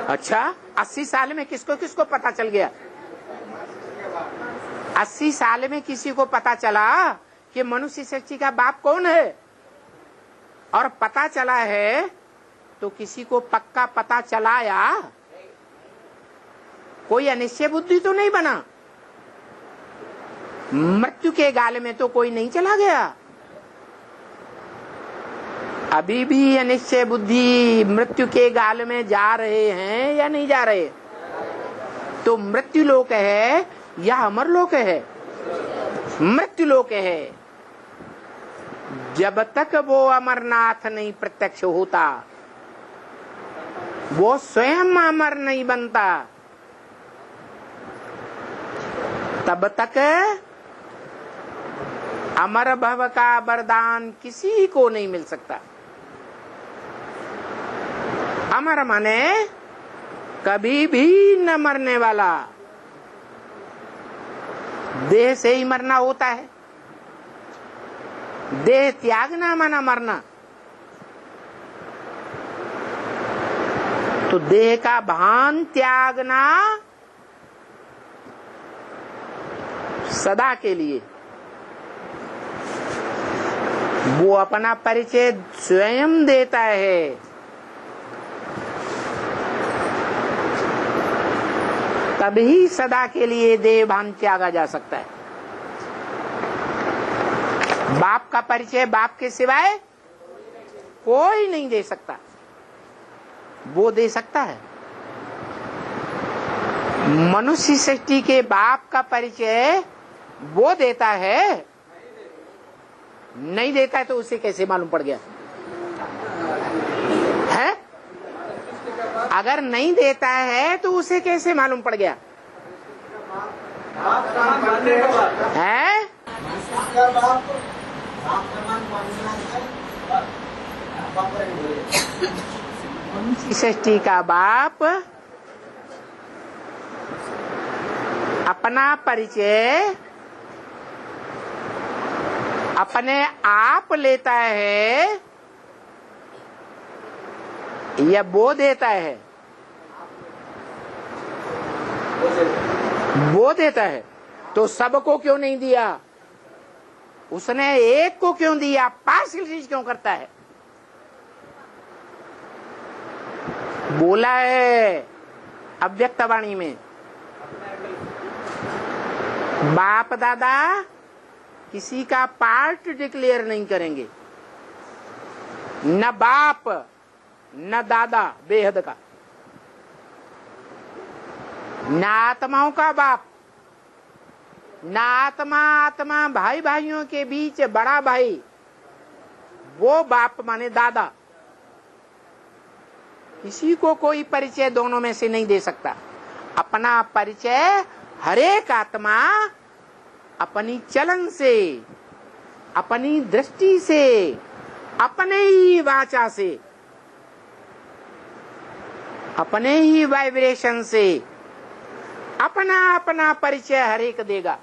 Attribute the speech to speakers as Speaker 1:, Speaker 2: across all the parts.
Speaker 1: अच्छा, 80 साल में किसको किसको पता चल गया? 80 साल में किसी को पता चला कि मनुष्य सृष्टि का बाप कौन है? और पता चला है तो किसी को पक्का पता चला या कोई अनिश्चय बुद्धि तो नहीं बना? मृत्यु के गाल में तो कोई नहीं चला गया। अभी भी अनिश्चय बुद्धि मृत्यु के गाल में जा रहे हैं या नहीं जा रहे? तो मृत्यु लोक है या अमर लोक है? मृत्यु लोक है। जब तक वो अमरनाथ नहीं प्रत्यक्ष होता, वो स्वयं अमर नहीं बनता, तब तक अमर भव का वरदान किसी को नहीं मिल सकता। अमर माने कभी भी न मरने वाला। देह से ही मरना होता है। देह त्यागना माना मरना। तो देह का भान त्यागना सदा के लिए। वो अपना परिचय स्वयं देता है। तभी सदा के लिए देह भान त्यागा जा सकता है। बाप का परिचय बाप के सिवाय कोई नहीं दे सकता। वो दे सकता है। मनुष्य सृष्टि के बाप का परिचय वो देता है। नहीं देता है तो उसे कैसे मालूम पड़ गया है? अगर नहीं देता है तो उसे कैसे मालूम पड़ गया है? सृष्टि का बाप अपना परिचय अपने आप लेता है या वो देता है? वो देता है। तो सबको क्यों नहीं दिया? उसने एक को क्यों दिया? पार्शियल चीज क्यों करता है? बोला है अव्यक्तवाणी में, बाप दादा किसी का पार्ट डिक्लेयर नहीं करेंगे। न बाप न दादा बेहद का, न आत्माओं का बाप, न आत्मा भाई भाइयों के बीच बड़ा भाई, वो बाप माने दादा। किसी को कोई परिचय दोनों में से नहीं दे सकता। अपना परिचय हरेक आत्मा अपनी चलन से, अपनी दृष्टि से, अपने ही वाचा से, अपने ही वाइब्रेशन से अपना अपना परिचय हरेक देगा।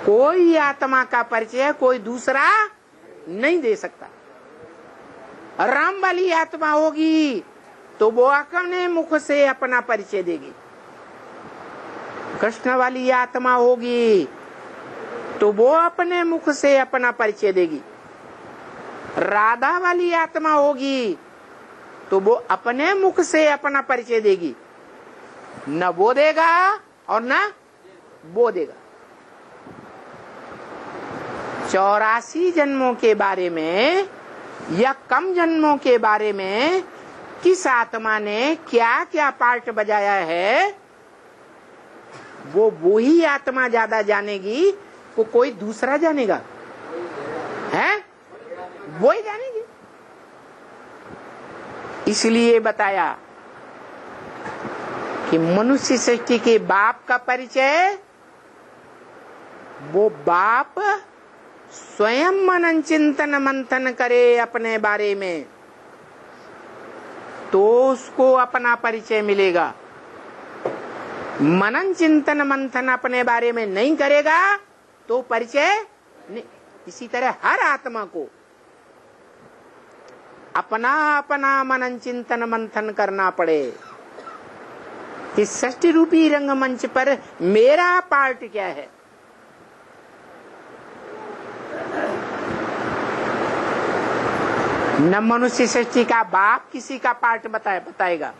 Speaker 1: कोई आत्मा का परिचय कोई दूसरा नहीं दे सकता। राम वाली आत्मा होगी तो वो अपने मुख से अपना परिचय देगी। कृष्ण वाली आत्मा होगी तो वो अपने मुख से अपना परिचय देगी। राधा वाली आत्मा होगी तो वो अपने मुख से अपना परिचय देगी। न वो देगा और न वो देगा। 84 जन्मों के बारे में या कम जन्मों के बारे में किस आत्मा ने क्या क्या पार्ट बजाया है, वो ही आत्मा ज्यादा जानेगी। को कोई दूसरा जानेगा है? वो ही जानेगी। इसलिए बताया कि मनुष्य सृष्टि के बाप का परिचय वो बाप स्वयं मनन चिंतन मंथन करे अपने बारे में तो उसको अपना परिचय मिलेगा। मनन चिंतन मंथन अपने बारे में नहीं करेगा तो परिचय नहीं। इसी तरह हर आत्मा को अपना अपना मनन चिंतन मंथन करना पड़े कि षष्ठी रूपी रंगमंच पर मेरा पार्ट क्या है। न मनुष्य सृष्टि का बाप किसी का पार्ट बताएगा,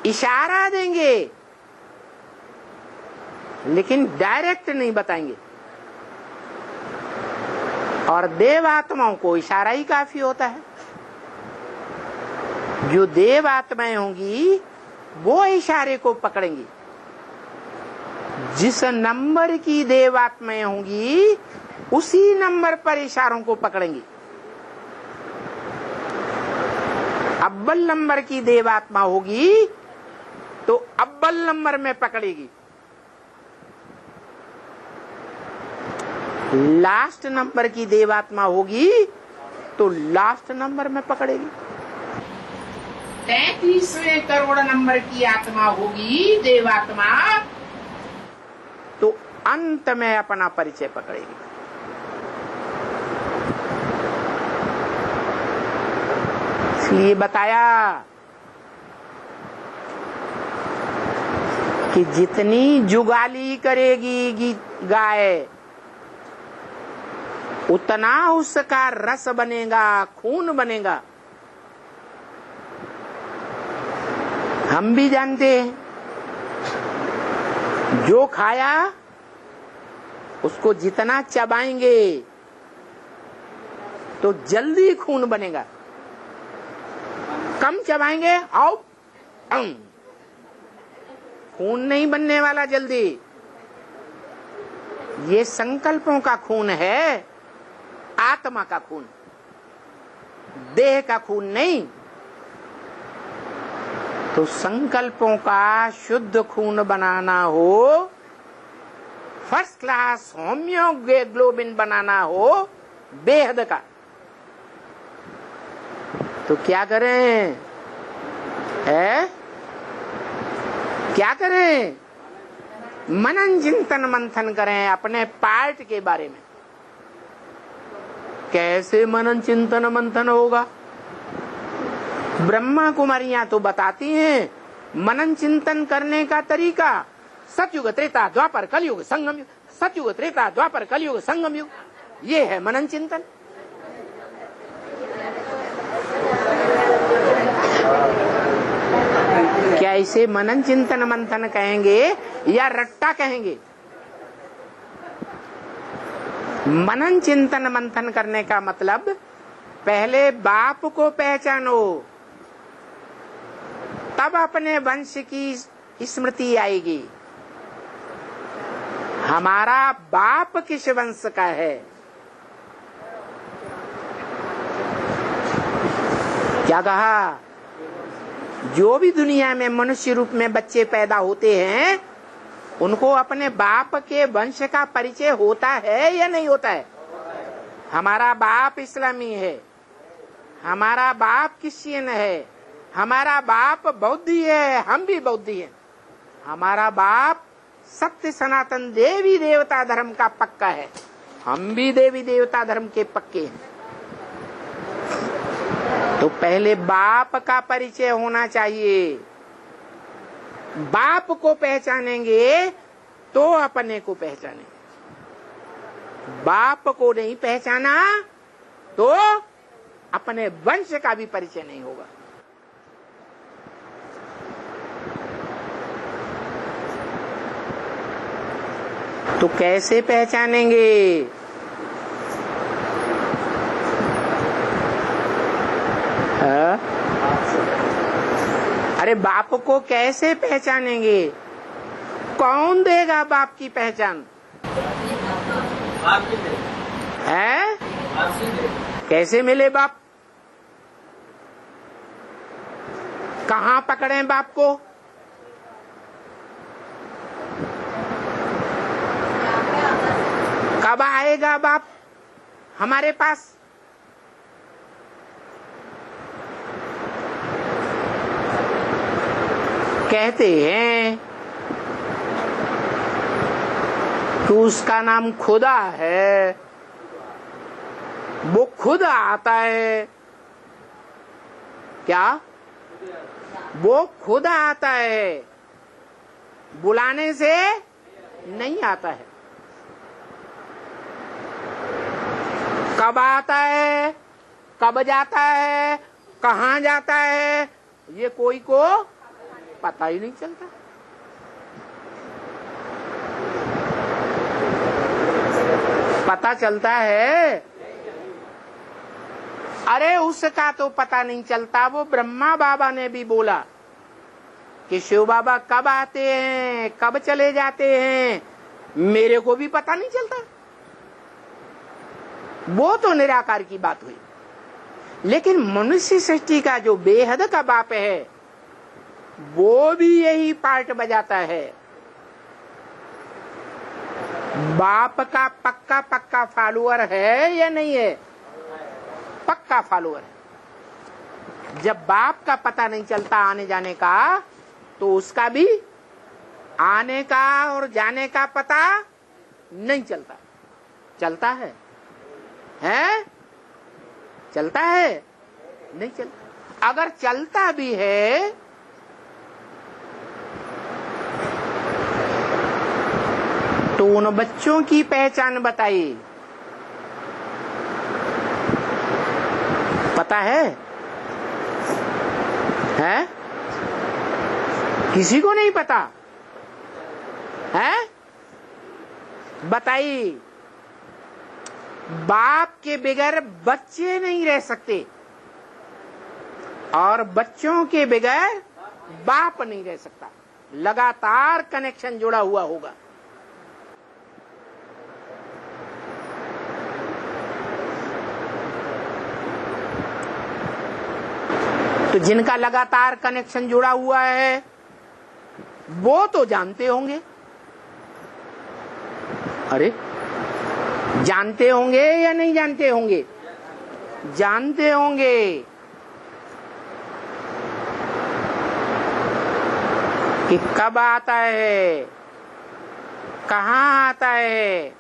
Speaker 1: इशारा देंगे लेकिन डायरेक्ट नहीं बताएंगे। और देव आत्माओं को इशारा ही काफी होता है। जो देव आत्माएं होंगी वो इशारे को पकड़ेंगी। जिस नंबर की देव आत्माएं होंगी उसी नंबर पर इशारों को पकड़ेंगी। अव्वल नंबर की देवात्मा होगी तो अव्वल नंबर में पकड़ेगी, लास्ट नंबर की देवात्मा होगी तो लास्ट नंबर में पकड़ेगी। 33वें करोड़ नंबर की आत्मा होगी देवात्मा तो अंत में अपना परिचय पकड़ेगी। इसलिए बताया कि जितनी जुगाली करेगी गाय उतना उसका रस बनेगा, खून बनेगा। हम भी जानते हैं जो खाया उसको जितना चबाएंगे तो जल्दी खून बनेगा, कम चबाएंगे आओ खून नहीं बनने वाला जल्दी। ये संकल्पों का खून है, आत्मा का खून, देह का खून नहीं। तो संकल्पों का शुद्ध खून बनाना हो, फर्स्ट क्लास होम्योग्लोबिन बनाना हो बेहद का, तो क्या करें? क्या करें? मनन चिंतन मंथन करें अपने पार्ट के बारे में। कैसे मनन चिंतन मंथन होगा? ब्रह्मा कुमारियां तो बताती हैं मनन चिंतन करने का तरीका। सतयुग त्रेता द्वापर कलयुग संगम युग, सतयुग त्रेता द्वापर कलयुग संगम युग, ये है मनन चिंतन। क्या इसे मनन चिंतन मंथन कहेंगे या रट्टा कहेंगे? मनन चिंतन मंथन करने का मतलब पहले बाप को पहचानो, तब अपने वंश की स्मृति आएगी। हमारा बाप किस वंश का है? क्या कहा? जो भी दुनिया में मनुष्य रूप में बच्चे पैदा होते हैं उनको अपने बाप के वंश का परिचय होता है या नहीं होता है? हमारा बाप इस्लामी है, हमारा बाप क्रिश्चियन है, हमारा बाप बौद्धी है, हम भी बौद्धी हैं। हमारा बाप सत्य सनातन देवी देवता धर्म का पक्का है, हम भी देवी देवता धर्म के पक्के हैं। तो पहले बाप का परिचय होना चाहिए। बाप को पहचानेंगे तो अपने को पहचानेंगे। बाप को नहीं पहचाना तो अपने वंश का भी परिचय नहीं होगा। तो कैसे पहचानेंगे? अरे बाप को कैसे पहचानेंगे? कौन देगा बाप की पहचान? है? कैसे मिले बाप? कहाँ पकड़े बाप को? कब आएगा बाप हमारे पास? कहते हैं कि उसका नाम खुदा है, वो खुद आता है क्या? वो खुद आता है, बुलाने से नहीं आता है। कब आता है, कब जाता है, कहाँ जाता है, ये कोई को पता ही नहीं चलता। पता चलता है? अरे उसका तो पता नहीं चलता। वो ब्रह्मा बाबा ने भी बोला कि शिव बाबा कब आते हैं, कब चले जाते हैं, मेरे को भी पता नहीं चलता। वो तो निराकार की बात हुई। लेकिन मनुष्य सृष्टि का जो बेहद का बाप है, वो भी यही पार्ट बजाता है। बाप का पक्का फॉलोअर है या नहीं है? पक्का फॉलोअर है। जब बाप का पता नहीं चलता आने जाने का, तो उसका भी आने का और जाने का पता नहीं चलता। चलता है? चलता है? नहीं चलता। अगर चलता भी है तो उन बच्चों की पहचान बताइए। पता है? किसी को नहीं पता है? बताइए। बाप के बगैर बच्चे नहीं रह सकते और बच्चों के बगैर बाप नहीं रह सकता। लगातार कनेक्शन जुड़ा हुआ होगा। तो जिनका लगातार कनेक्शन जुड़ा हुआ है वो तो जानते होंगे। अरे जानते होंगे या नहीं जानते होंगे? जानते होंगे। कि कब आता है, कहाँ आता है,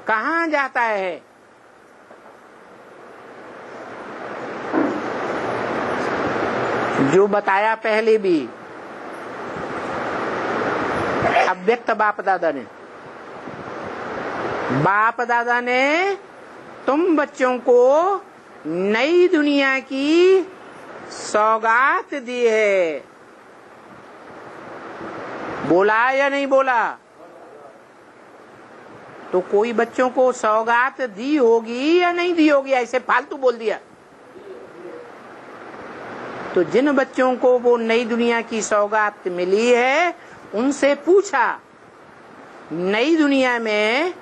Speaker 1: कहाँ जाता है। जो बताया पहले भी, अव्यक्त बाप दादा ने, बाप दादा ने तुम बच्चों को नई दुनिया की सौगात दी है। बोला या नहीं बोला? तो कोई बच्चों को सौगात दी होगी या नहीं दी होगी? ऐसे फालतू बोल दिया। तो जिन बच्चों को वो नई दुनिया की सौगात मिली है, उनसे पूछा, नई दुनिया में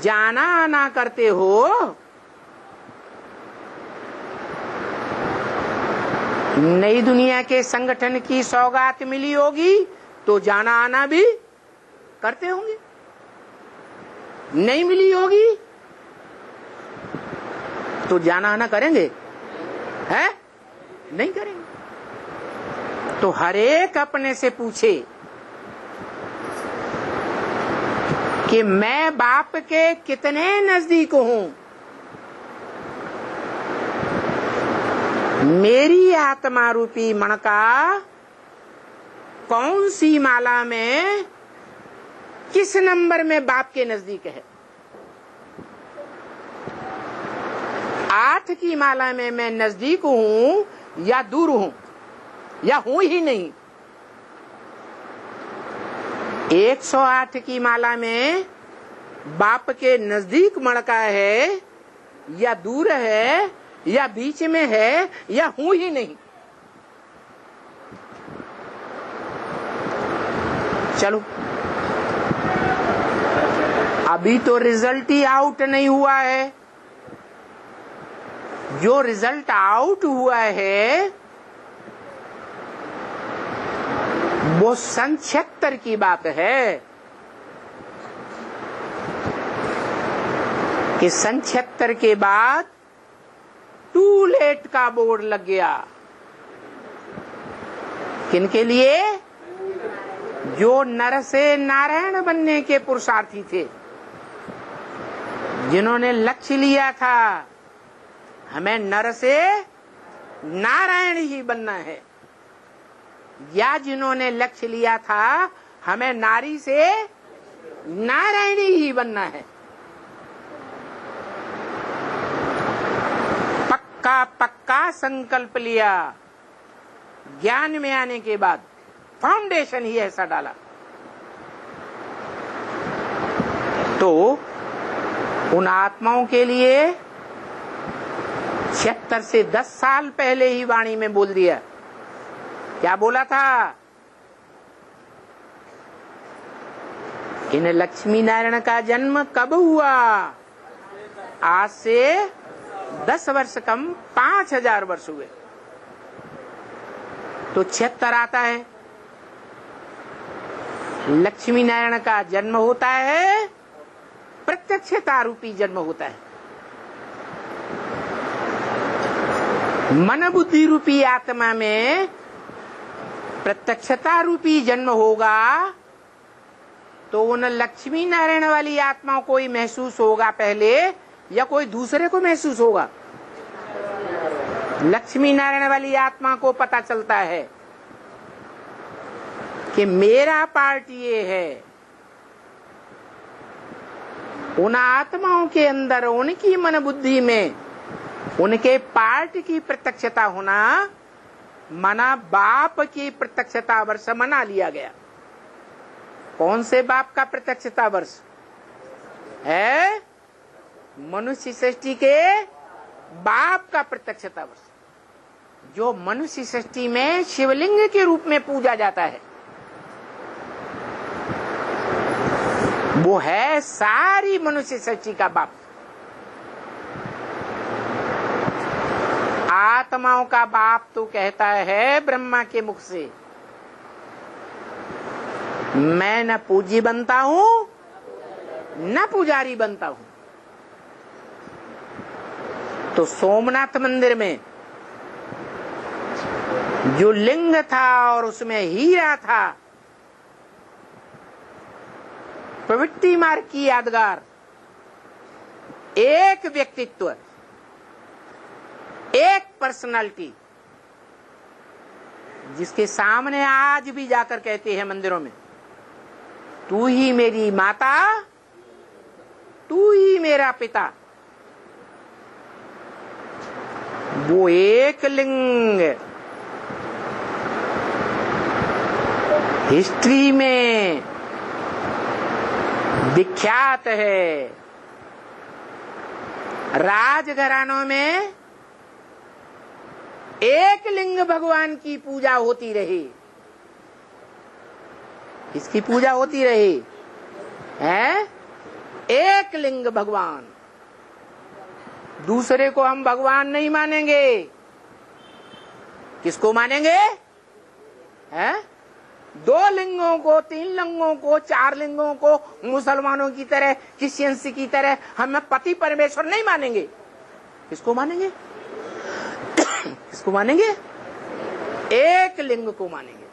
Speaker 1: जाना आना करते हो? नई दुनिया के संगठन की सौगात मिली होगी तो जाना आना भी करते होंगे। नहीं मिली होगी तो जाना आना करेंगे? हैं? नहीं करेंगे। तो हर एक अपने से पूछे कि मैं बाप के कितने नजदीक हूं। मेरी आत्मा रूपी मणका कौन सी माला में किस नंबर में बाप के नजदीक है? 8 की माला में मैं नजदीक हूं या दूर हूं या हूं ही नहीं? 108 की माला में बाप के नजदीक मणका है या दूर है या बीच में है या हूं ही नहीं? चलो, अभी तो रिजल्ट ही आउट नहीं हुआ है। जो रिजल्ट आउट हुआ है वो सन 76 की बात है कि सन 76 के बाद टू लेट का बोर्ड लग गया। किनके लिए? जो नर से नारायण बनने के पुरुषार्थी थे, जिन्होंने लक्ष्य लिया था हमें नर से नारायण ही बनना है, या जिन्होंने लक्ष्य लिया था हमें नारी से नारायणी ही बनना है, पक्का पक्का संकल्प लिया, ज्ञान में आने के बाद फाउंडेशन ही ऐसा डाला। तो उन आत्माओं के लिए 76 से 10 साल पहले ही वाणी में बोल दिया। क्या बोला था? इन लक्ष्मी नारायण का जन्म कब हुआ? आज से 10 वर्ष कम 5000 वर्ष हुए। तो 76 आता है, लक्ष्मी नारायण का जन्म होता है, प्रत्यक्षता रूपी जन्म होता है। मन बुद्धि रूपी आत्मा में प्रत्यक्षता रूपी जन्म होगा तो उन लक्ष्मी नारायण वाली आत्माओं को ही महसूस होगा पहले, या कोई दूसरे को महसूस होगा? लक्ष्मी नारायण वाली आत्मा को पता चलता है कि मेरा पार्ट ये है। उन आत्माओं के अंदर उनकी मन बुद्धि में उनके पार्ट की प्रत्यक्षता होना मना बाप की प्रत्यक्षता वर्ष मना लिया गया। कौन से बाप का प्रत्यक्षता वर्ष है? मनुष्य सृष्टि के बाप का प्रत्यक्षता वर्ष, जो मनुष्य सृष्टि में शिवलिंग के रूप में पूजा जाता है, वो है सारी मनुष्य सृष्टि का बाप। आत्माओं का बाप तो कहता है ब्रह्मा के मुख से, मैं न पूजी बनता हूं न पुजारी बनता हूं। तो सोमनाथ मंदिर में जो लिंग था और उसमें हीरा था, प्रवृत्ति मार्ग की यादगार, एक व्यक्तित्व, एक पर्सनालिटी, जिसके सामने आज भी जाकर कहते हैं मंदिरों में, तू ही मेरी माता, तू ही मेरा पिता। वो एक लिंग हिस्ट्री में विख्यात है। राजघरानों में एक लिंग भगवान की पूजा होती रही। किसकी पूजा होती रही है? एक लिंग भगवान। दूसरे को हम भगवान नहीं मानेंगे। किसको मानेंगे? है? 2 लिंगों को, 3 लिंगों को, 4 लिंगों को मुसलमानों की तरह, क्रिश्चियंस की तरह हम पति परमेश्वर नहीं मानेंगे। किसको मानेंगे? किसको मानेंगे? एक लिंग को मानेंगे।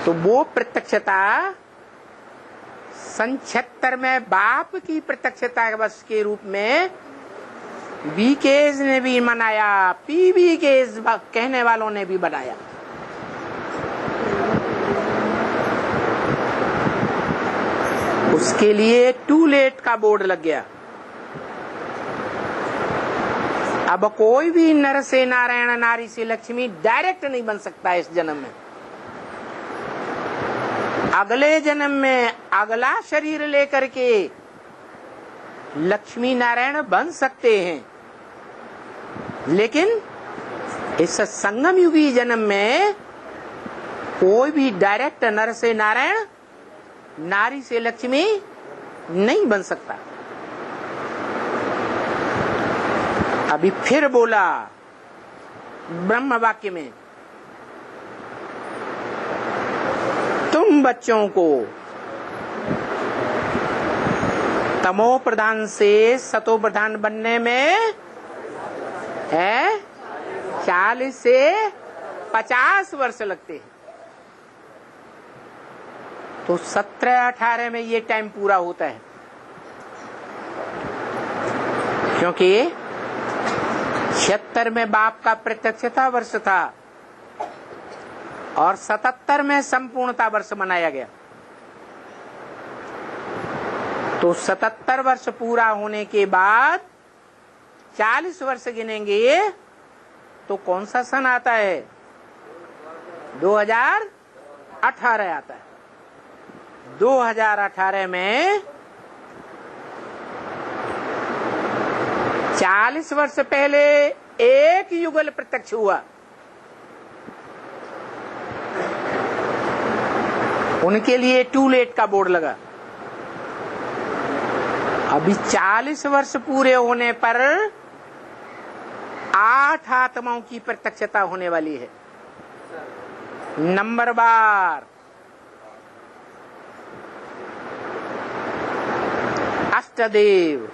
Speaker 1: तो वो प्रत्यक्षता 76 में बाप की प्रत्यक्षता वर्ष के रूप में बीकेज ने भी मनाया, पीबीकेज कहने वालों ने भी बनाया। उसके लिए टू लेट का बोर्ड लग गया। अब कोई भी नर से नारायण, नारी से लक्ष्मी डायरेक्ट नहीं बन सकता इस जन्म में। अगले जन्म में अगला शरीर लेकर के लक्ष्मी नारायण बन सकते हैं, लेकिन इस संगम युगी जन्म में कोई भी डायरेक्ट नर से नारायण, नारी से लक्ष्मी नहीं बन सकता। अभी फिर बोला ब्रह्म वाक्य में, तुम बच्चों को तमो प्रधान से सतो प्रधान बनने में है 40 से 50 वर्ष लगते हैं। तो 17-18 में ये टाइम पूरा होता है, क्योंकि 76 में बाप का प्रत्यक्षता वर्ष था और 77 में संपूर्णता वर्ष मनाया गया। तो 77 वर्ष पूरा होने के बाद 40 वर्ष गिनेंगे तो कौन सा सन आता है? 2018 आता है। 2018 में 40 वर्ष पहले एक युगल प्रत्यक्ष हुआ। उनके लिए टू लेट का बोर्ड लगा। अभी 40 वर्ष पूरे होने पर 8 आत्माओं की प्रत्यक्षता होने वाली है। नंबर बार अष्टदेव,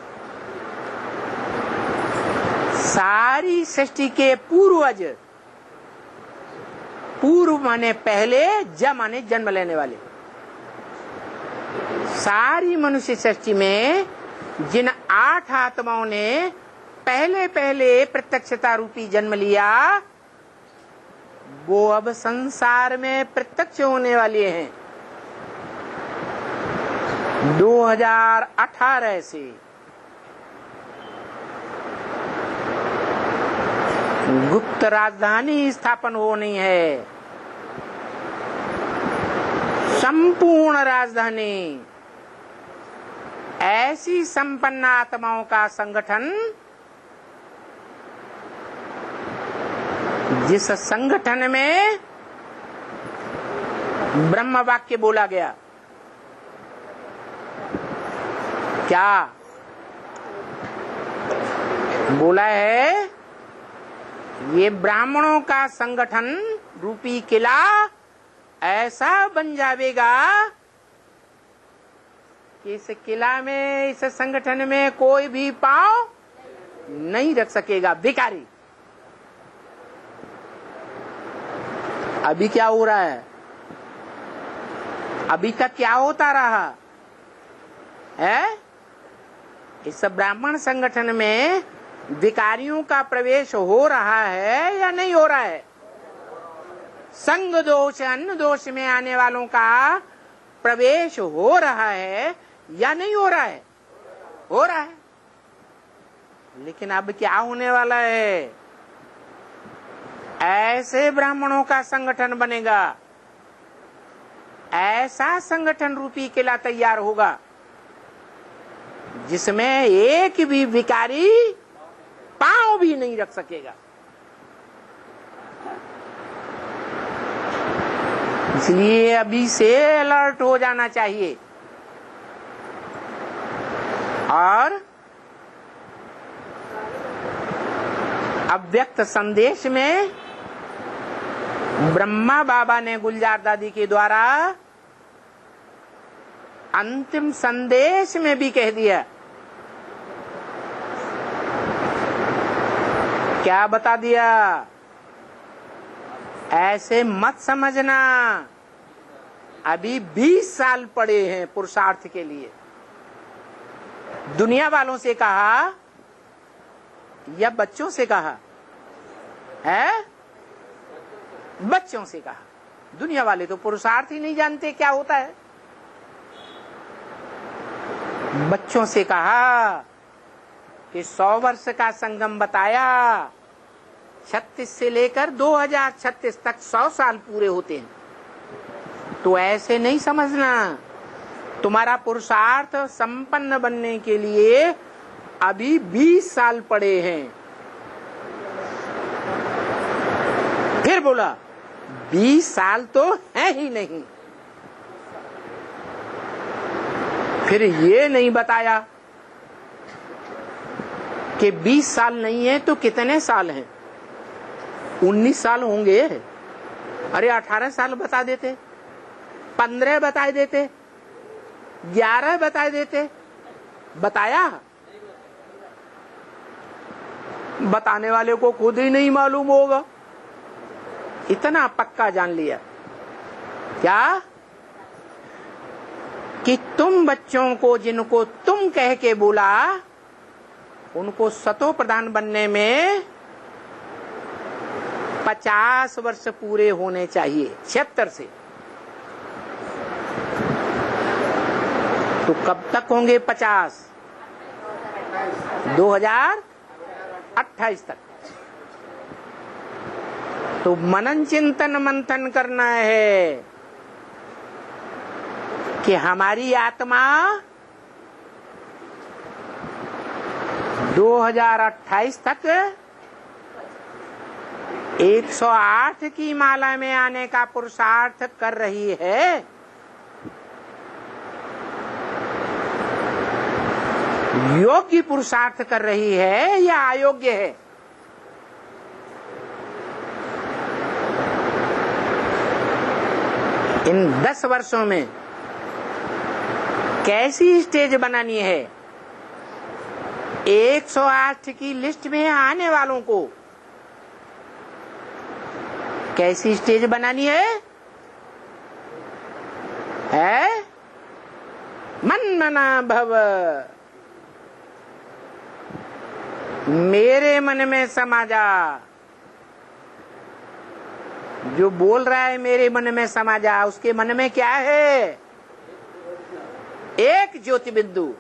Speaker 1: सारी सृष्टि के पूर्वज, पूर्व माने पहले, ज माने जन्म लेने वाले, सारी मनुष्य सृष्टि में जिन 8 आत्माओं ने पहले पहले प्रत्यक्षता रूपी जन्म लिया, वो अब संसार में प्रत्यक्ष होने वाले हैं। 2018 से गुप्त राजधानी स्थापन होनी है। संपूर्ण राजधानी, ऐसी संपन्न आत्माओं का संगठन जिस संगठन में ब्रह्म वाक्य बोला गया। क्या बोला है? ये ब्राह्मणों का संगठन रूपी किला ऐसा बन जाएगा कि इस किला में, इस संगठन में कोई भी पांव नहीं रख सकेगा भिखारी। अभी क्या हो रहा है? अभी तक क्या होता रहा है? इस ब्राह्मण संगठन में भिखारियों का प्रवेश हो रहा है या नहीं हो रहा है? संग दोष, अन्न दोष में आने वालों का प्रवेश हो रहा है या नहीं हो रहा है? हो रहा है। लेकिन अब क्या होने वाला है? ऐसे ब्राह्मणों का संगठन बनेगा, ऐसा संगठन रूपी किला तैयार होगा जिसमें एक भी भिखारी पांव भी नहीं रख सकेगा। इसलिए अभी से अलर्ट हो जाना चाहिए। और अव्यक्त संदेश में ब्रह्मा बाबा ने गुलजार दादी के द्वारा अंतिम संदेश में भी कह दिया। क्या बता दिया? ऐसे मत समझना, अभी 20 साल पड़े हैं पुरुषार्थ के लिए। दुनिया वालों से कहा या बच्चों से कहा है? बच्चों से कहा। दुनिया वाले तो पुरुषार्थ ही नहीं जानते क्या होता है। बच्चों से कहा कि 100 वर्ष का संगम बताया, 36 से लेकर 2036 तक 100 साल पूरे होते हैं। तो ऐसे नहीं समझना, तुम्हारा पुरुषार्थ संपन्न बनने के लिए अभी 20 साल पड़े हैं। फिर बोला 20 साल तो है ही नहीं। फिर ये नहीं बताया कि 20 साल नहीं है तो कितने साल हैं? 19 साल होंगे। अरे 18 साल बता देते, 15 बता देते, 11 बता देते। बताया? बताने वाले को खुद ही नहीं मालूम होगा। इतना पक्का जान लिया क्या कि तुम बच्चों को, जिनको तुम कह के बोला, उनको सतो प्रधान बनने में 50 वर्ष पूरे होने चाहिए 76 से। तो कब तक होंगे 50? 2028 तक। तो मनन चिंतन मंथन करना है कि हमारी आत्मा 2028 तक 108 की माला में आने का पुरुषार्थ कर रही है। योग्य पुरुषार्थ कर रही है या अयोग्य है? इन 10 वर्षों में कैसी स्टेज बनानी है? 108 की लिस्ट में आने वालों को कैसी स्टेज बनानी है? मन मना भव, मेरे मन में समा जा। जो बोल रहा है मेरे मन में समा जा, उसके मन में क्या है? एक ज्योति बिंदु,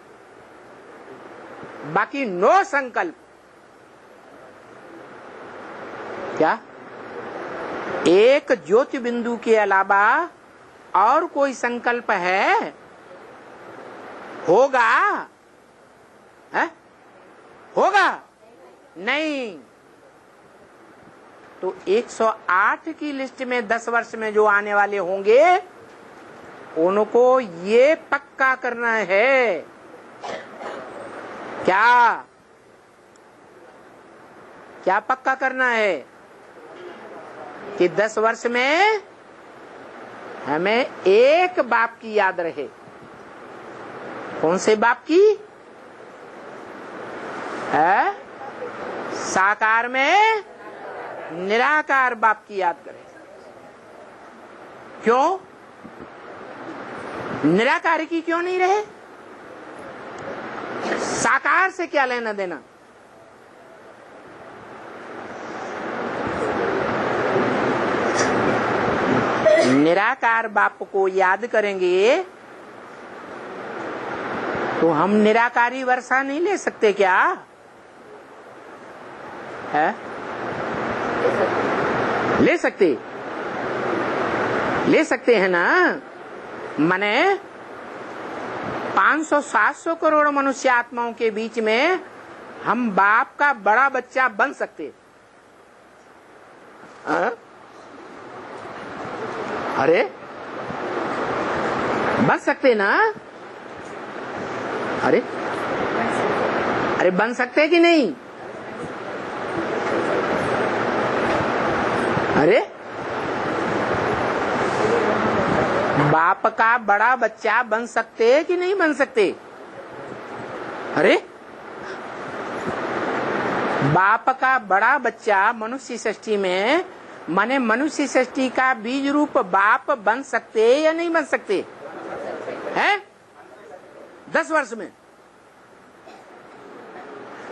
Speaker 1: बाकी 9 संकल्प। क्या? एक ज्योति बिंदु के अलावा और कोई संकल्प है? होगा? है? होगा? नहीं। तो 108 की लिस्ट में 10 वर्ष में जो आने वाले होंगे उनको ये पक्का करना है। क्या क्या पक्का करना है? कि 10 वर्ष में हमें एक बाप की याद रहे। कौन से बाप की? है? साकार में निराकार बाप की याद करें। क्यों? निराकार की क्यों नहीं रहे? साकार से क्या लेना देना? निराकार बाप को याद करेंगे तो हम निराकारी वर्षा नहीं ले सकते क्या? है? ले सकते हैं ना। माने 500-700 करोड़ मनुष्य आत्माओं के बीच में हम बाप का बड़ा बच्चा बन सकते। अरे बन सकते ना? अरे बन सकते कि नहीं? अरे बाप का बड़ा बच्चा बन सकते कि नहीं बन सकते? अरे बाप का बड़ा बच्चा मनुष्य सृष्टि में, माने मनुष्य सृष्टि का बीज रूप बाप बन सकते या नहीं बन सकते? हैं? 10 वर्ष में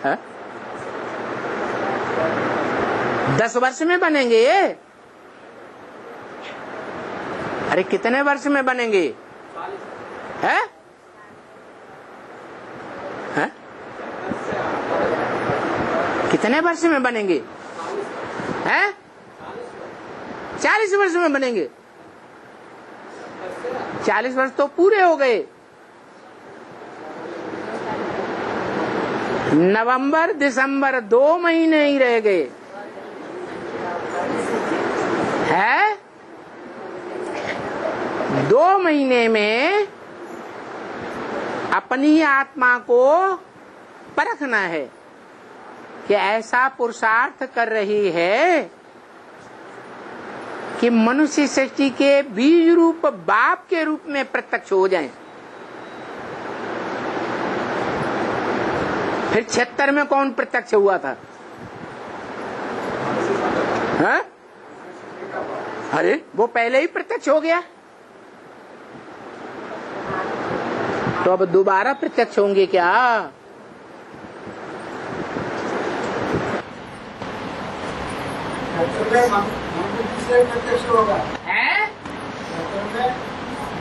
Speaker 1: है? 10 वर्ष में बनेंगे। अरे कितने वर्ष में बनेंगे? है? है? कितने वर्ष में बनेंगे? हैं? 40 वर्ष में बनेंगे। 40 वर्ष तो पूरे हो गए। नवंबर दिसंबर 2 महीने ही रह गए है। 2 महीने में अपनी आत्मा को परखना है कि ऐसा पुरुषार्थ कर रही है कि मनुष्य सृष्टि के बीज रूप बाप के रूप में प्रत्यक्ष हो जाएं। फिर 76 में कौन प्रत्यक्ष हुआ था? हाँ? अरे वो पहले ही प्रत्यक्ष हो गया, तो अब दोबारा प्रत्यक्ष होंगे क्या?
Speaker 2: प्रत्यक्ष होगा
Speaker 1: है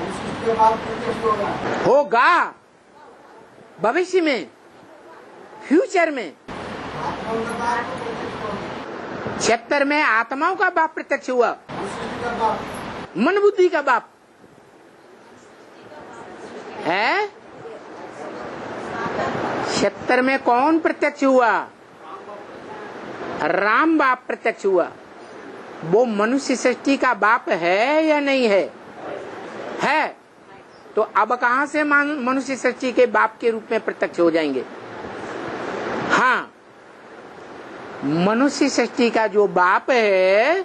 Speaker 2: उसके बाद प्रत्यक्ष होगा
Speaker 1: होगा भविष्य में, फ्यूचर में।
Speaker 2: आत्मा का बाप प्रत्यक्ष होगा
Speaker 1: 76 में आत्माओं का बाप प्रत्यक्ष हुआ,
Speaker 2: सृष्टि का बाप
Speaker 1: मन बुद्धि का बाप है। 76 में कौन प्रत्यक्ष हुआ? राम बाप प्रत्यक्ष हुआ। वो मनुष्य सृष्टि का बाप है या नहीं है? है। तो अब कहां से मनुष्य सृष्टि के बाप के रूप में प्रत्यक्ष हो जाएंगे? हाँ, मनुष्य सृष्टि का जो बाप है,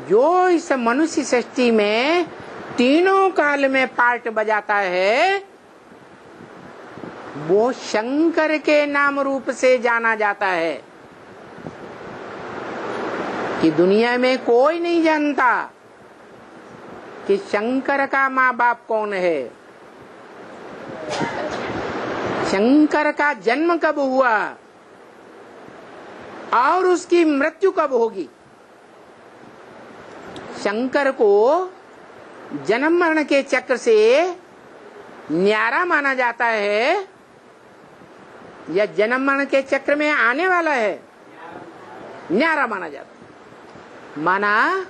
Speaker 1: जो इस मनुष्य सृष्टि में तीनों काल में पार्ट बजाता है, वो शंकर के नाम रूप से जाना जाता है। कि दुनिया में कोई नहीं जानता कि शंकर का माँ बाप कौन है, शंकर का जन्म कब हुआ और उसकी मृत्यु कब होगी। शंकर को जन्म मरण के चक्र से न्यारा माना जाता है या जन्म मरण के चक्र में आने वाला है? न्यारा माना जाता है। माना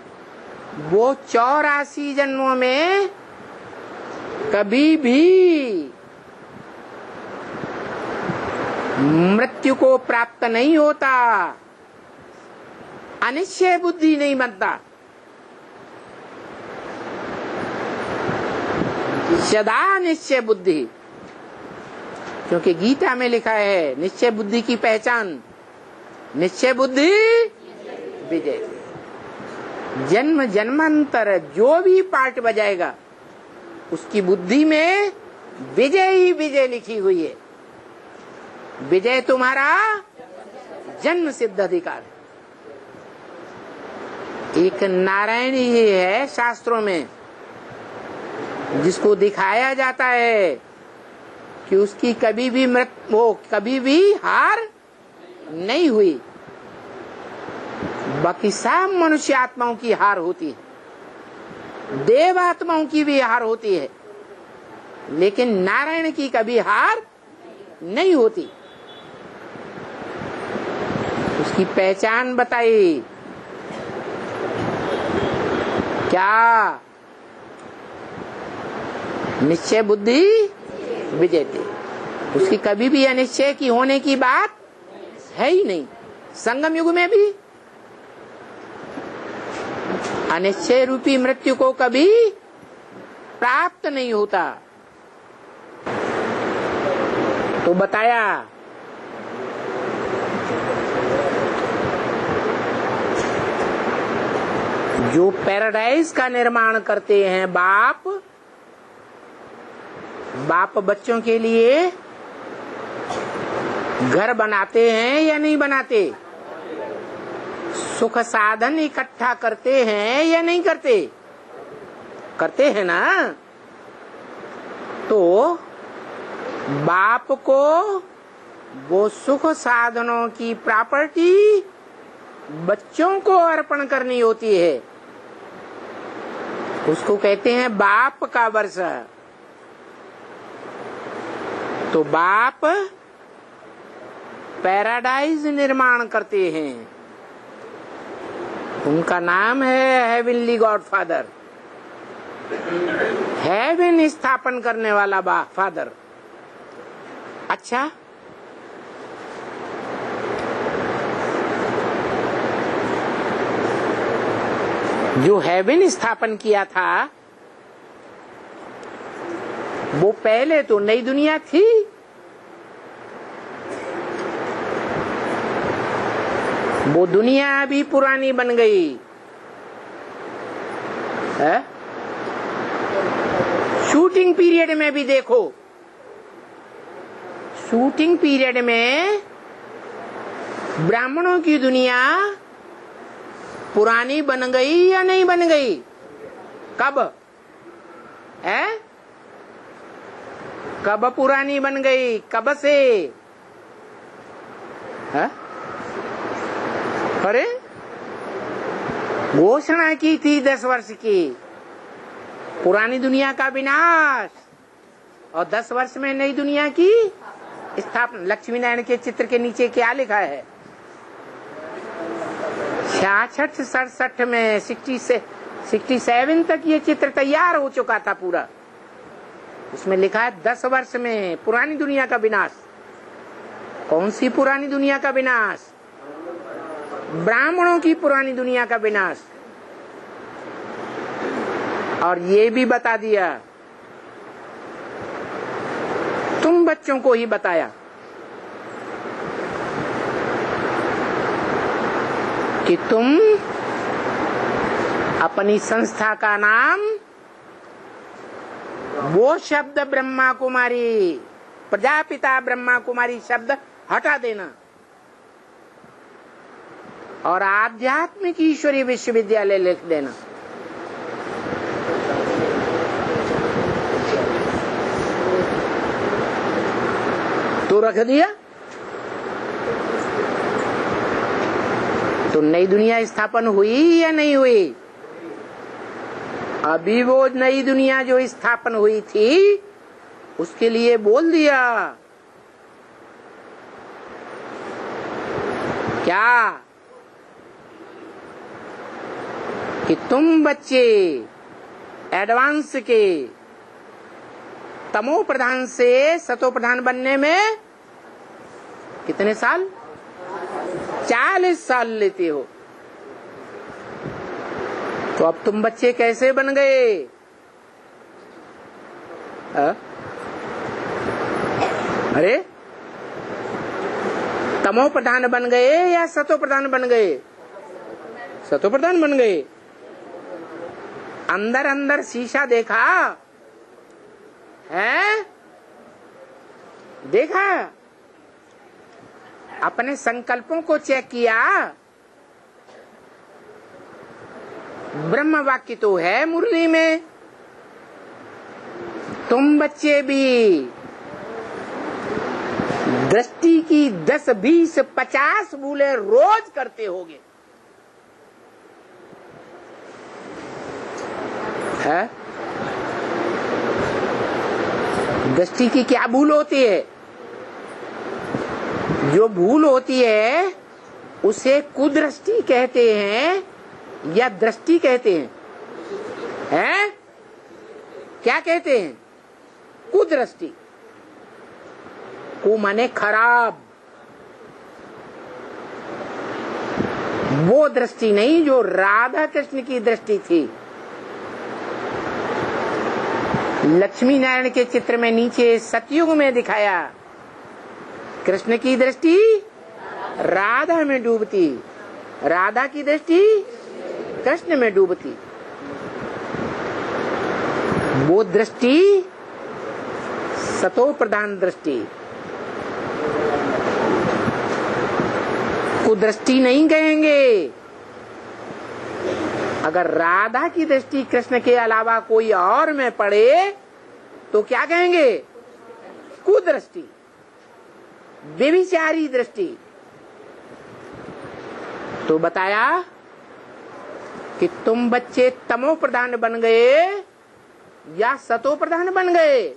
Speaker 1: वो 84 जन्मों में कभी भी मृत्यु को प्राप्त नहीं होता, अनिश्चय बुद्धि नहीं बनता, सदा निश्चय बुद्धि। क्योंकि गीता में लिखा है निश्चय बुद्धि की पहचान निश्चय बुद्धि विजय। जन्म जन्मांतर जो भी पार्ट बजाएगा उसकी बुद्धि में विजय ही विजय लिखी हुई है। विजय तुम्हारा जन्म सिद्ध अधिकार है। एक नारायण ही है शास्त्रों में जिसको दिखाया जाता है कि उसकी कभी भी वो कभी भी हार नहीं हुई। बाकी सब मनुष्य आत्माओं की हार होती है, देव आत्माओं की भी हार होती है, लेकिन नारायण की कभी हार नहीं होती। उसकी पहचान बताई क्या? निश्चय बुद्धि विजयते। उसकी कभी भी अनिश्चय की होने की बात है ही नहीं। संगम युग में भी अनिश्चय रूपी मृत्यु को कभी प्राप्त नहीं होता। तो बताया जो पैराडाइज का निर्माण करते हैं बाप बच्चों के लिए घर बनाते हैं या नहीं बनाते? सुख साधन इकट्ठा करते हैं या नहीं करते? करते हैं ना। तो बाप को वो सुख साधनों की प्रॉपर्टी बच्चों को अर्पण करनी होती है। उसको कहते हैं बाप का वर्ष। तो बाप पैराडाइज निर्माण करते हैं। उनका नाम है हेवनली गॉडफादर, हेवन स्थापन करने वाला फादर। अच्छा, जो हेवन स्थापन किया था वो पहले तो नई दुनिया थी। वो दुनिया अभी पुरानी बन गई है। शूटिंग पीरियड में भी देखो, शूटिंग पीरियड में ब्राह्मणों की दुनिया पुरानी बन गई या नहीं बन गई? कब है? कब पुरानी बन गई? कब से है? अरे घोषणा की थी 10 वर्ष की, पुरानी दुनिया का विनाश और 10 वर्ष में नई दुनिया की स्थापना। लक्ष्मी नारायण के चित्र के नीचे क्या लिखा है? 66-67 में 67 तक ये चित्र तैयार हो चुका था पूरा। उसमें लिखा है 10 वर्ष में पुरानी दुनिया का विनाश। कौन सी पुरानी दुनिया का विनाश? ब्राह्मणों की पुरानी दुनिया का विनाश। और ये भी बता दिया, तुम बच्चों को ही बताया कि तुम अपनी संस्था का नाम वो शब्द ब्रह्मा कुमारी, प्रजापिता ब्रह्मा कुमारी शब्द हटा देना और आध्यात्मिक ईश्वरीय विश्वविद्यालय लिख देना। तो रख दिया तो नई दुनिया स्थापन हुई या नहीं हुई? अभी वो नई दुनिया जो स्थापन हुई थी उसके लिए बोल दिया क्या कि तुम बच्चे एडवांस के तमो प्रधान से सतो प्रधान बनने में कितने साल? 40 साल लेते हो। तो अब तुम बच्चे कैसे बन गए? अरे तमो प्रधान बन गए या सतो प्रधान बन गए? सतो प्रधान बन गए। अंदर अंदर शीशा देखा है? देखा? अपने संकल्पों को चेक किया? ब्रह्म वाक्य तो है मुरली में। तुम बच्चे भी दृष्टि की 10, 20, 50 भूले रोज करते होगे। है? दृष्टि की क्या भूल होती है? जो भूल होती है उसे कुदृष्टि कहते हैं या दृष्टि कहते हैं? हैं? क्या कहते हैं? कुदृष्टि। को माने खराब। वो दृष्टि नहीं जो राधा कृष्ण की दृष्टि थी। लक्ष्मी नारायण के चित्र में नीचे सतयुग में दिखाया कृष्ण की दृष्टि राधा में डूबती, राधा की दृष्टि कृष्ण में डूबती। वो दृष्टि सतो प्रधान दृष्टि, कुदृष्टि नहीं कहेंगे। अगर राधा की दृष्टि कृष्ण के अलावा कोई और में पड़े तो क्या कहेंगे? कुदृष्टि, व्यभिचारी दृष्टि। तो बताया कि तुम बच्चे तमो प्रधान बन गए या सतो प्रधान बन गए?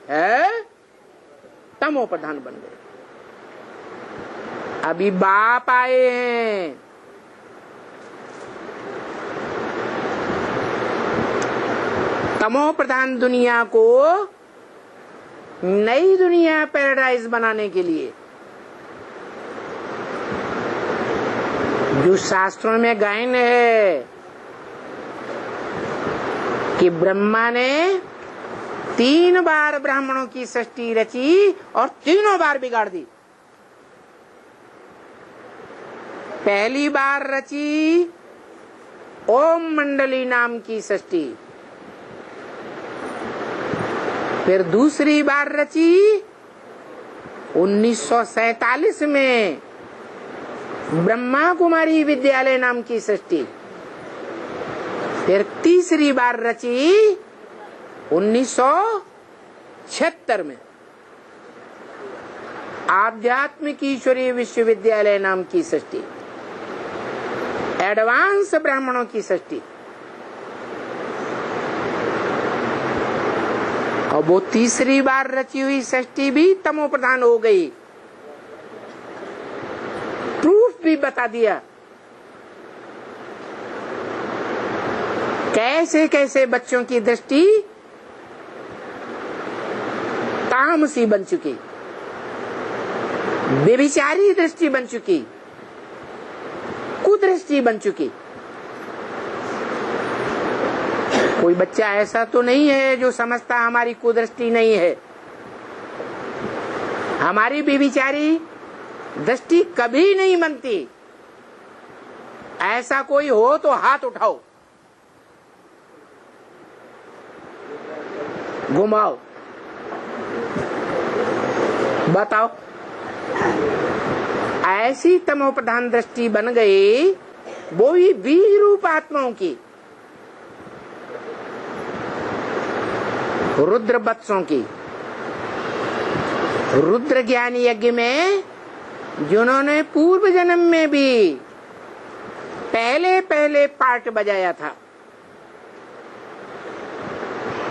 Speaker 1: है? तमो प्रधान बन गए। अभी बाप आए हैं। तमो प्रधान दुनिया को नई दुनिया पैराडाइज बनाने के लिए जो शास्त्रों में गायन है कि ब्रह्मा ने 3 बार ब्राह्मणों की सृष्टि रची और तीनों बार बिगाड़ दी। पहली बार रची ओम मंडली नाम की सृष्टि, फिर दूसरी बार रची 1947 में ब्रह्मा कुमारी विद्यालय नाम की सृष्टि, फिर तीसरी बार रची 1976 में आध्यात्मिक ईश्वरीय विश्वविद्यालय नाम की सृष्टि। एडवांस ब्राह्मणों की सृष्टि। और वो तीसरी बार रची हुई सृष्टि भी तमो प्रधान हो गई। प्रूफ भी बता दिया कैसे कैसे बच्चों की दृष्टि तामसी बन चुकी, व्यभिचारी दृष्टि बन चुकी, कुदृष्टि बन चुकी। कोई बच्चा ऐसा तो नहीं है जो समझता हमारी कुदृष्टि नहीं है। हमारी व्यभिचारी दृष्टि कभी नहीं बनती। ऐसा कोई हो तो हाथ उठाओ, घुमाओ, बताओ। ऐसी तमोप्रधान दृष्टि बन गई वो भी बीज रूप आत्माओं की, रुद्र वत्सों की। रुद्र ज्ञान यज्ञ में जिन्होंने पूर्व जन्म में भी पहले पहले पार्ट बजाया था,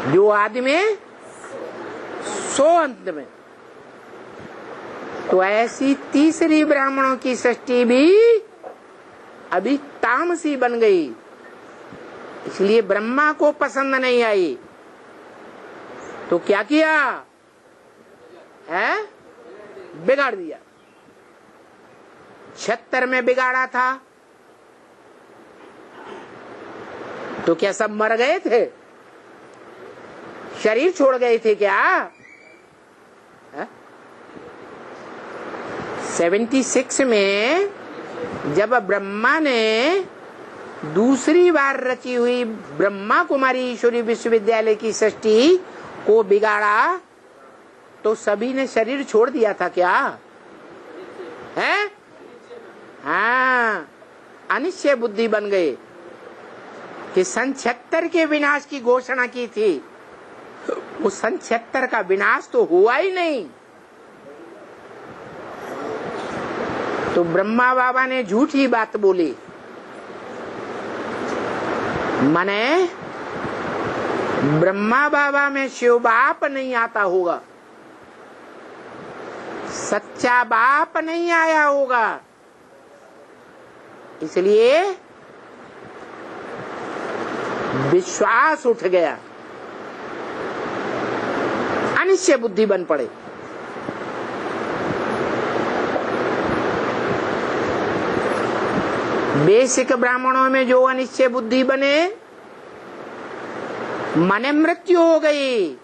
Speaker 1: जो आदि में सो अंत में, तो ऐसी तीसरी ब्राह्मणों की सृष्टि भी अभी तामसी बन गई। इसलिए ब्रह्मा को पसंद नहीं आई तो क्या किया है, बिगाड़ दिया। 76 में बिगाड़ा था तो क्या सब मर गए थे, शरीर छोड़ गए थे क्या? 76 में जब ब्रह्मा ने दूसरी बार रची हुई ब्रह्मा कुमारी ईश्वरी विश्वविद्यालय की सृष्टि को बिगाड़ा तो सभी ने शरीर छोड़ दिया था क्या है? हाँ, अनिश्चय बुद्धि बन गए कि सन 76 के विनाश की घोषणा की थी। वो सन 76 का विनाश तो हुआ ही नहीं। तो ब्रह्मा बाबा ने झूठी बात बोली, माने ब्रह्मा बाबा में शिव बाप नहीं आता होगा, सच्चा बाप नहीं आया होगा, इसलिए विश्वास उठ गया, अनिश्चय बुद्धि बन पड़े। बेसिक ब्राह्मणों में जो अनिश्चय बुद्धि बने, मन मृत्यु हो गई।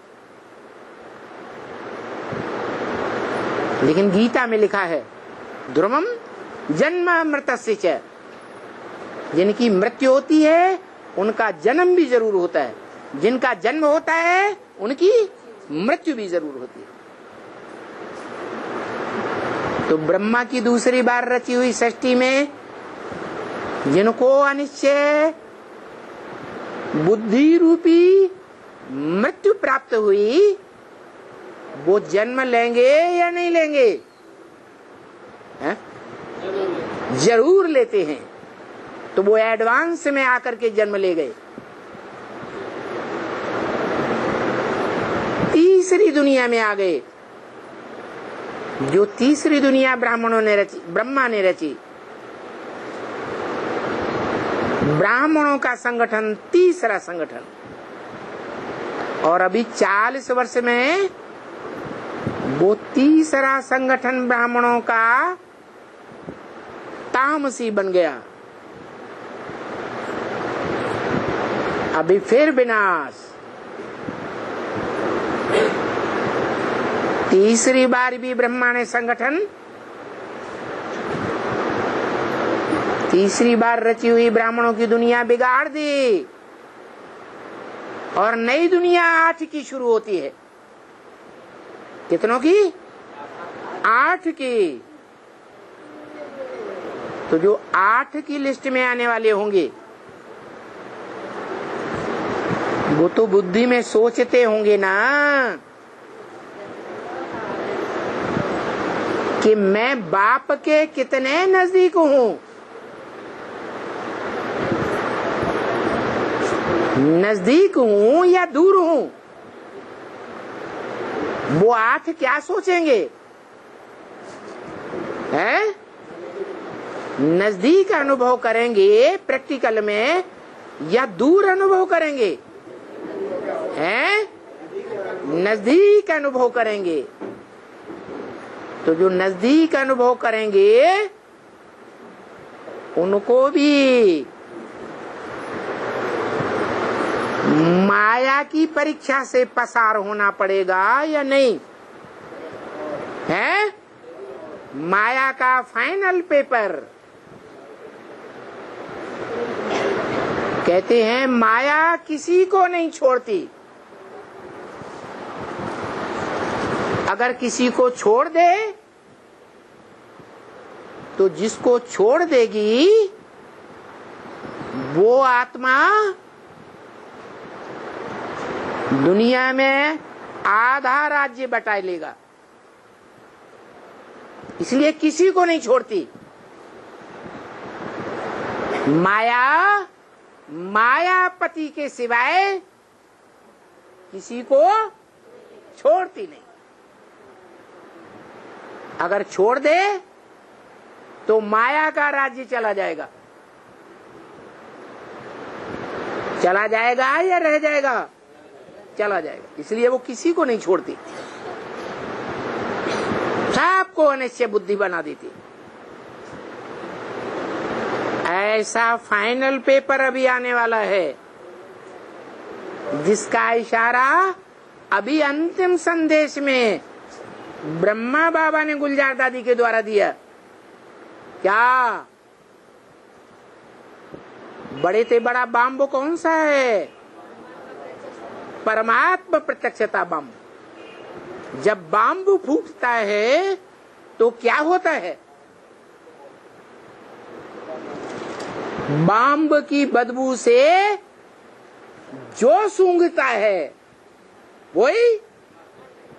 Speaker 1: लेकिन गीता में लिखा है ध्रुवम जन्म मृतस्य च, जिनकी मृत्यु होती है उनका जन्म भी जरूर होता है, जिनका जन्म होता है उनकी मृत्यु भी जरूर होती है। तो ब्रह्मा की दूसरी बार रची हुई सृष्टि में जिनको अनिश्चय बुद्धि रूपी मृत्यु प्राप्त हुई, वो जन्म लेंगे या नहीं लेंगे? है? जरूर लेते हैं। तो वो एडवांस में आकर के जन्म ले गए। तीसरी दुनिया में आ गए। जो तीसरी दुनिया ब्राह्मणों ने रची, ब्रह्मा ने रची। ब्राह्मणों का संगठन तीसरा संगठन, और अभी 40 वर्ष में वो तीसरा संगठन ब्राह्मणों का तामसी बन गया। अभी फिर विनाश। तीसरी बार भी ब्रह्मा ने संगठन, तीसरी बार रची हुई ब्राह्मणों की दुनिया बिगाड़ दी और नई दुनिया 8 की शुरू होती है। कितनों की? 8 की। तो जो 8 की लिस्ट में आने वाले होंगे वो तो बुद्धि में सोचते होंगे ना कि मैं बाप के कितने नजदीक हूं। नजदीक हूं या दूर हूं, वो आंख क्या सोचेंगे? हैं? नजदीक अनुभव करेंगे प्रैक्टिकल में या दूर अनुभव करेंगे? हैं? नजदीक अनुभव करेंगे। तो जो नजदीक अनुभव करेंगे उनको भी माया की परीक्षा से पसार होना पड़ेगा या नहीं? है माया का फाइनल पेपर। कहते हैं माया किसी को नहीं छोड़ती। अगर किसी को छोड़ दे तो जिसको छोड़ देगी वो आत्मा दुनिया में आधा राज्य बटा लेगा। इसलिए किसी को नहीं छोड़ती माया। मायापति के सिवाय किसी को छोड़ती नहीं। अगर छोड़ दे तो माया का राज्य चला जाएगा। चला जाएगा या रह जाएगा? चला जाएगा। इसलिए वो किसी को नहीं छोड़ती, सबको अनिश्चय बुद्धि बना देती। ऐसा फाइनल पेपर अभी आने वाला है जिसका इशारा अभी अंतिम संदेश में ब्रह्मा बाबा ने गुलजार दादी के द्वारा दिया। क्या बड़े से बड़ा बाम्ब कौन सा है? परमात्मा प्रत्यक्षता बाम्ब। जब बाम्ब फूटता है तो क्या होता है? बाम्ब की बदबू से जो सूंघता है वही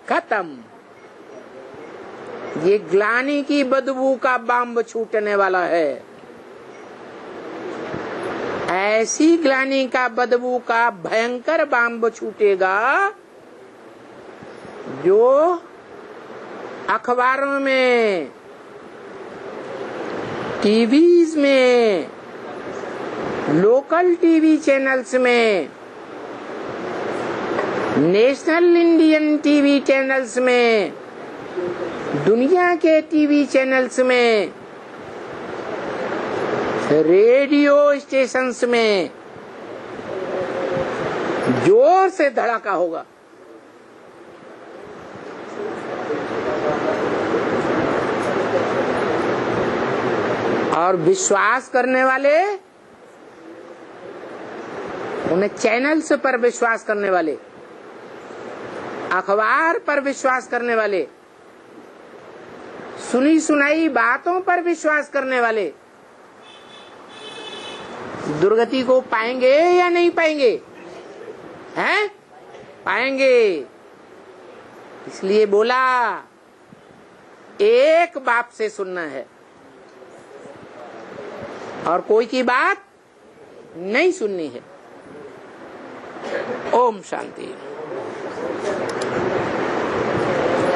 Speaker 1: खत्म। ये ग्लानि की बदबू का बाम्ब छूटने वाला है। ऐसी ग्लानि का बदबू का भयंकर बाम्ब छूटेगा जो अखबारों में, टीवीज में, लोकल टीवी चैनल्स में, नेशनल इंडियन टीवी चैनल्स में, दुनिया के टीवी चैनल्स में, रेडियो स्टेशंस में जोर से धड़ाका होगा। और विश्वास करने वाले, उन्हें चैनल्स पर विश्वास करने वाले, अखबार पर विश्वास करने वाले, सुनी सुनाई बातों पर विश्वास करने वाले दुर्गति को पाएंगे या नहीं पाएंगे? हैं? पाएंगे। इसलिए बोला एक बाप से सुनना है और कोई की बात नहीं सुननी है। ओम शांति।